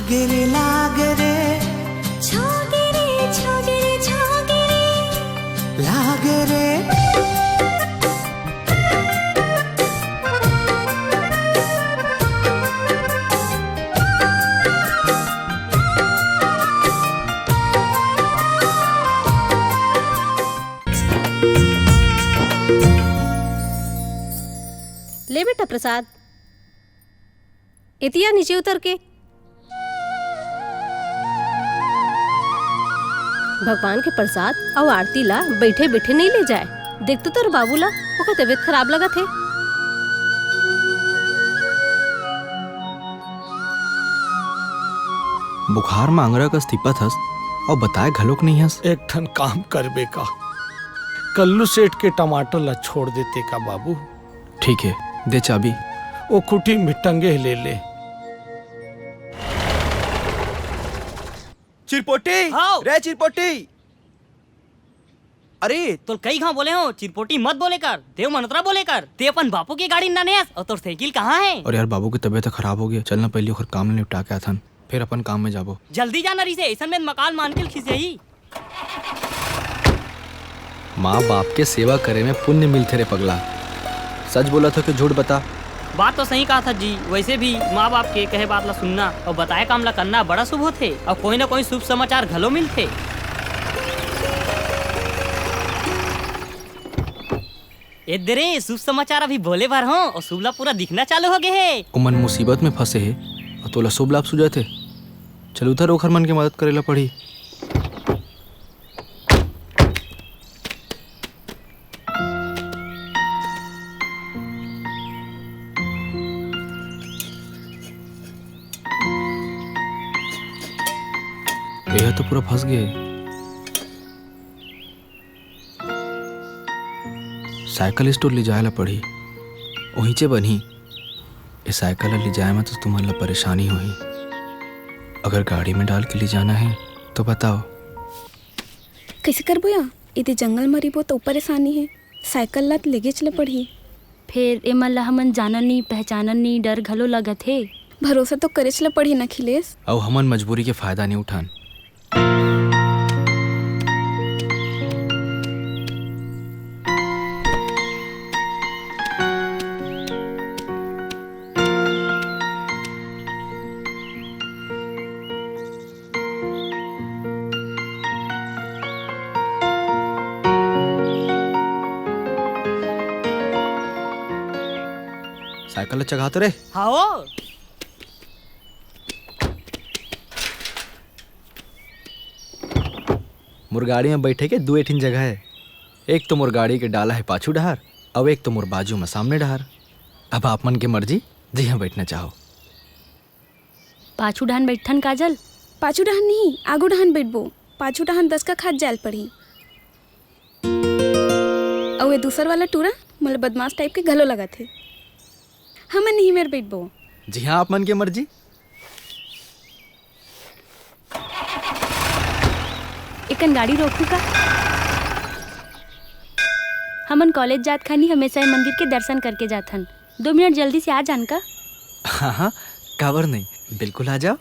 लागे रे छोगे रे लागे रे। ले बेटा प्रसाद, इतिया नीचे उतर के। भगवान के प्रसाद और आरती ला बैठे बैठे नहीं ले जाए। देख तो तोर बाबू ला ओकर तबीयत खराब लगा थे। बुखार मांगरा का स्थिपत हस और बताए घलोक नहीं हस। एक ठन काम करबे का, कल्लू सेठ के टमाटर ला छोड़ देते का बाबू। ठीक है, दे चाबी। वो कुटी में टंगे ले ले। चिरपोटी रे चिरपोटी। अरे तो कई घाव बोले हो, चिरपोटी मत बोले कर, देव मनोतरा बोले कर। ते अपन बापू की गाड़ी ना नेस और तोर साइकिल कहाँ है? और यार बाबू की तबीयत खराब हो गई, चलना पहले और काम निपटा के आथन, फिर अपन काम में जाबो। जल्दी जाना रही से, ऐसा में मकान मान के खिसियाई। माँ बाप के सेवा करे में पुण्य मिलते रे पगला। सच बोला था कि झूठ बता? बात तो सही कहा था जी। वैसे भी माँ बाप के कहे बात ला सुनना और बताए काम ला करना बड़ा शुभ होते और कोई ना कोई शुभ समाचार घलो मिलते। इधरे शुभ समाचार अभी बोले भर हो और शुभ लाभ पूरा दिखना चालू हो गए है। उमन मुसीबत में फंसे है और तोला शुभ लाभ सुझा थे। चल उधर ओखर मन की मदद करेला पड़ी। यह तो पूरा फंस गए। साइकिल स्टोर ले जाए ला पड़ी, वहीं चे बनी। ये साइकिल ले जाए में तो तुम्हारे ला परेशानी हुई। अगर गाड़ी में डाल के ले जाना है तो बताओ कैसे करबो या? इते जंगल में रिबो तो परेशानी है। साइकिल ला लेगे चले पड़ी। फिर एमन ला हमन जानन नहीं पहचानन नहीं, डर घलो लगत है। भरोसा तो करे चले पड़ी ना खिलेश। और हमन मजबूरी के फायदा नहीं उठान। साइकिल चगाते रे। हाँ मुर्गाड़ी में बैठे के दो एठिन जगह है। एक तो मुर्गाड़ी के डाला है पाछू डहार और एक तो मुर बाजू में सामने डहार। अब आप मन की मर्जी जहाँ बैठना चाहो। पाछू डहान बैठन काजल? पाछू डहान नहीं, आगू डहान बैठबो। पाछू डहान 10 का खाद जाल पड़ी। और ये दूसर वाला टूरा मतलब बदमाश टाइप के घलो लगा थे। हम नहीं मेर बैठबो। जी हाँ, आप मन की मर्जी। एकन गाड़ी रोकू का? हमन कॉलेज जात खानी हमेशा मंदिर के दर्शन करके जाथन। 2 मिनट जल्दी से आ जान का? हाँ हाँ, काबर नहीं, बिल्कुल आ जाओ।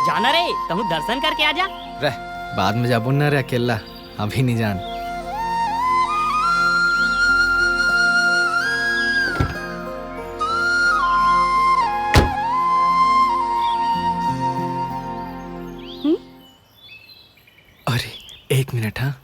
जाना रे, तुम दर्शन करके आ जा। रह बाद में जाबो ना रे अकेला, अभी नहीं जान। अरे 1 मिनट। हाँ